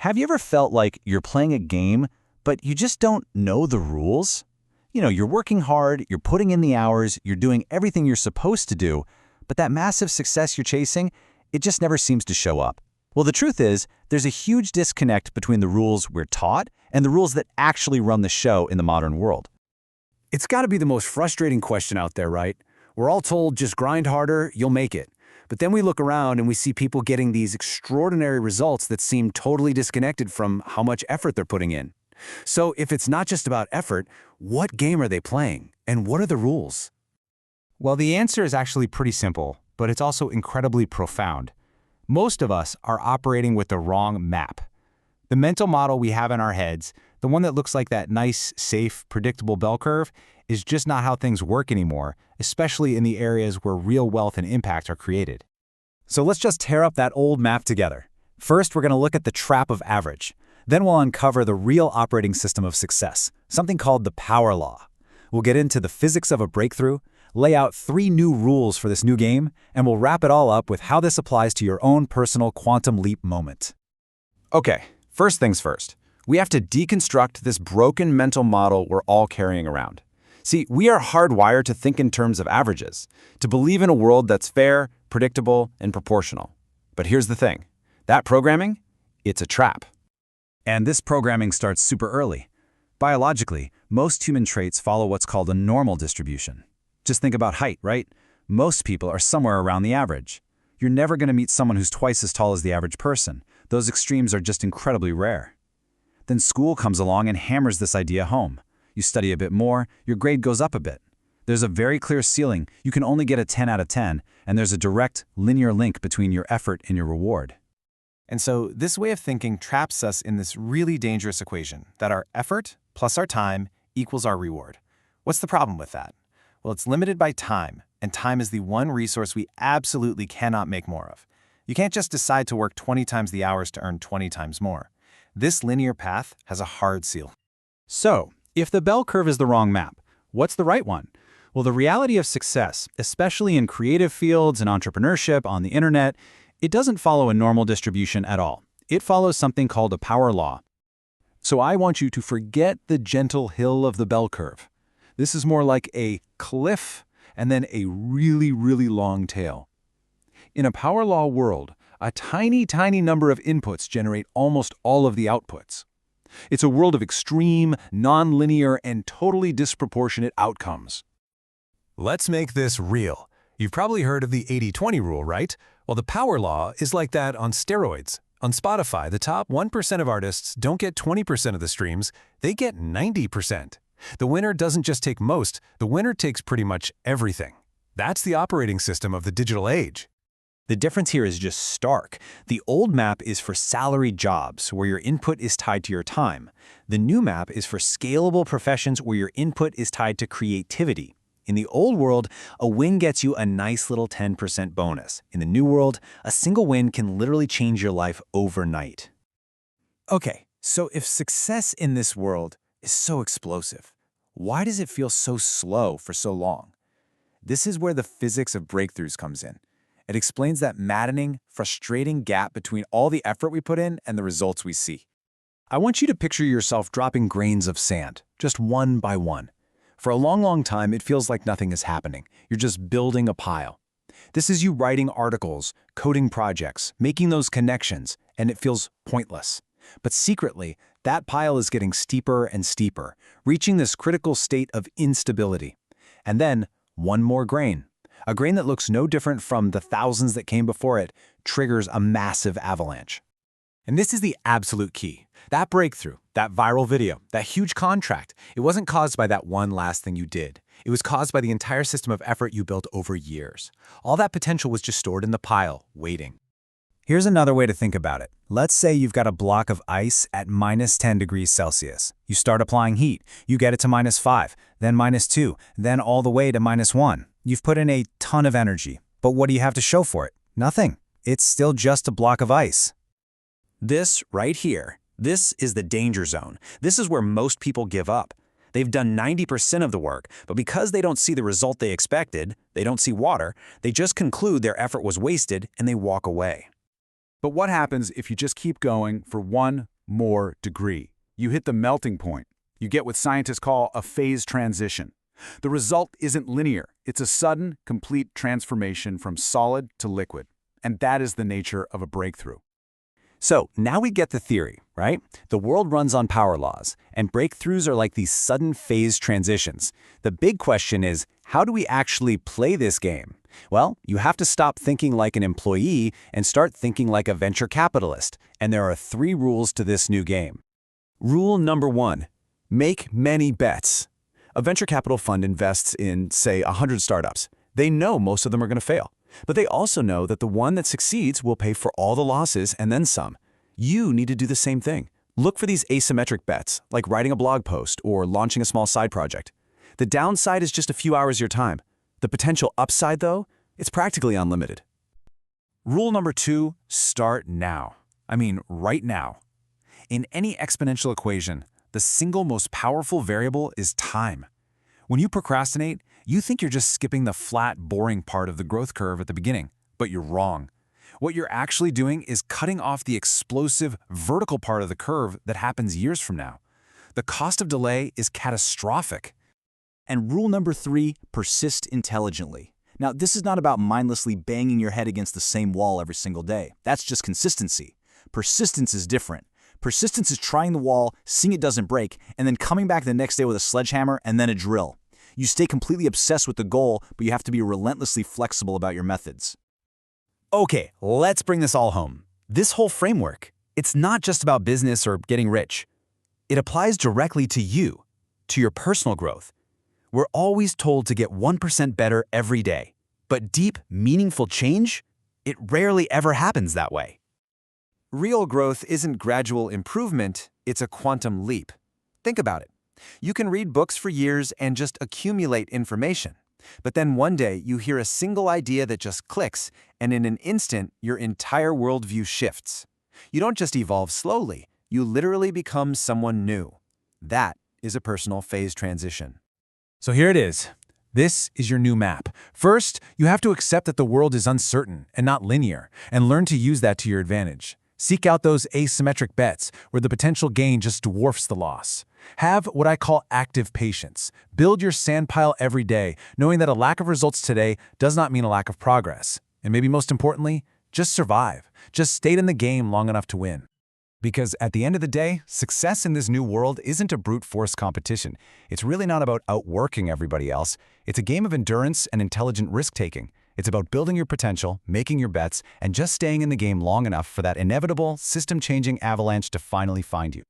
Have you ever felt like you're playing a game, but you just don't know the rules? You're working hard, you're putting in the hours, you're doing everything you're supposed to do, but that massive success you're chasing, it just never seems to show up. Well, the truth is, there's a huge disconnect between the rules we're taught and the rules that actually run the show in the modern world. It's got to be the most frustrating question out there, right? We're all told just grind harder, you'll make it. But then we look around and we see people getting these extraordinary results that seem totally disconnected from how much effort they're putting in. So if it's not just about effort, what game are they playing? And what are the rules? Well, the answer is actually pretty simple, but it's also incredibly profound. Most of us are operating with the wrong map. The mental model we have in our heads, the one that looks like that nice, safe, predictable bell curve, is just not how things work anymore, especially in the areas where real wealth and impact are created. So let's just tear up that old map together. First, we're going to look at the trap of average. Then we'll uncover the real operating system of success, something called the power law. We'll get into the physics of a breakthrough, lay out 3 new rules for this new game, and we'll wrap it all up with how this applies to your own personal quantum leap moment. Okay, first things first. We have to deconstruct this broken mental model we're all carrying around. See, we are hardwired to think in terms of averages, to believe in a world that's fair, predictable, and proportional. But here's the thing. That programming, it's a trap. And this programming starts super early. Biologically, most human traits follow what's called a normal distribution. Just think about height, right? Most people are somewhere around the average. You're never going to meet someone who's twice as tall as the average person. Those extremes are just incredibly rare. Then school comes along and hammers this idea home. You study a bit more, your grade goes up a bit. There's a very clear ceiling. You can only get a 10 out of 10, and there's a direct, linear link between your effort and your reward. And so this way of thinking traps us in this really dangerous equation that our effort plus our time equals our reward. What's the problem with that? Well, it's limited by time, and time is the one resource we absolutely cannot make more of. You can't just decide to work 20 times the hours to earn 20 times more. This linear path has a hard seal. So, if the bell curve is the wrong map, what's the right one? Well, the reality of success, especially in creative fields and entrepreneurship on the internet, it doesn't follow a normal distribution at all. It follows something called a power law. So I want you to forget the gentle hill of the bell curve. This is more like a cliff and then a really, really long tail. In a power law world, a tiny, tiny number of inputs generate almost all of the outputs. It's a world of extreme, non-linear, and totally disproportionate outcomes. Let's make this real. You've probably heard of the 80-20 rule, right? Well, the power law is like that on steroids. On Spotify, the top 1% of artists don't get 20% of the streams, they get 90%. The winner doesn't just take most, the winner takes pretty much everything. That's the operating system of the digital age. The difference here is just stark. The old map is for salaried jobs, where your input is tied to your time. The new map is for scalable professions where your input is tied to creativity. In the old world, a win gets you a nice little 10% bonus. In the new world, a single win can literally change your life overnight. Okay, so if success in this world is so explosive, why does it feel so slow for so long? This is where the physics of breakthroughs comes in. It explains that maddening, frustrating gap between all the effort we put in and the results we see. I want you to picture yourself dropping grains of sand, just one by one. For a long, long time, it feels like nothing is happening. You're just building a pile. This is you writing articles, coding projects, making those connections, and it feels pointless. But secretly, that pile is getting steeper and steeper, reaching this critical state of instability. And then, one more grain. A grain that looks no different from the thousands that came before it triggers a massive avalanche. And this is the absolute key. That breakthrough, that viral video, that huge contract, it wasn't caused by that one last thing you did. It was caused by the entire system of effort you built over years. All that potential was just stored in the pile, waiting. Here's another way to think about it. Let's say you've got a block of ice at minus 10 degrees Celsius. You start applying heat. You get it to minus 5, then minus 2, then all the way to minus 1. You've put in a ton of energy, but what do you have to show for it? Nothing. It's still just a block of ice. This right here, this is the danger zone. This is where most people give up. They've done 90% of the work, but because they don't see the result they expected, they don't see water, they just conclude their effort was wasted and they walk away. But what happens if you just keep going for 1, more degree. You hit the melting point. You get what scientists call a phase transition. The result isn't linear. It's a sudden, complete transformation from solid to liquid. And that is the nature of a breakthrough. So now we get the theory, right? The world runs on power laws, and breakthroughs are like these sudden phase transitions. The big question is, how do we actually play this game? Well, you have to stop thinking like an employee and start thinking like a venture capitalist. And there are 3 rules to this new game. Rule number 1, make many bets. A venture capital fund invests in, say, 100 startups. They know most of them are going to fail. But they also know that the one that succeeds will pay for all the losses and then some. You need to do the same thing. Look for these asymmetric bets, like writing a blog post or launching a small side project. The downside is just a few hours of your time. The potential upside, though, it's practically unlimited. Rule number 2, start now. I mean, right now. In any exponential equation, the single most powerful variable is time. When you procrastinate, you think you're just skipping the flat, boring part of the growth curve at the beginning, but you're wrong. What you're actually doing is cutting off the explosive, vertical part of the curve that happens years from now. The cost of delay is catastrophic. And rule number 3, persist intelligently. Now, this is not about mindlessly banging your head against the same wall every single day. That's just consistency. Persistence is different. Persistence is trying the wall, seeing it doesn't break, and then coming back the next day with a sledgehammer and then a drill. You stay completely obsessed with the goal, but you have to be relentlessly flexible about your methods. Okay, let's bring this all home. This whole framework, it's not just about business or getting rich. It applies directly to you, to your personal growth. We're always told to get 1% better every day. But deep, meaningful change? It rarely ever happens that way. Real growth isn't gradual improvement, it's a quantum leap. Think about it. You can read books for years and just accumulate information. But then one day you hear a single idea that just clicks, and in an instant your entire worldview shifts. You don't just evolve slowly, you literally become someone new. That is a personal phase transition. So here it is. This is your new map. First, you have to accept that the world is uncertain and not linear, and learn to use that to your advantage. Seek out those asymmetric bets where the potential gain just dwarfs the loss. Have what I call active patience. Build your sandpile every day, knowing that a lack of results today does not mean a lack of progress. And maybe most importantly, just survive. Just stay in the game long enough to win. Because at the end of the day, success in this new world isn't a brute force competition. It's really not about outworking everybody else. It's a game of endurance and intelligent risk-taking. It's about building your potential, making your bets, and just staying in the game long enough for that inevitable, system-changing avalanche to finally find you.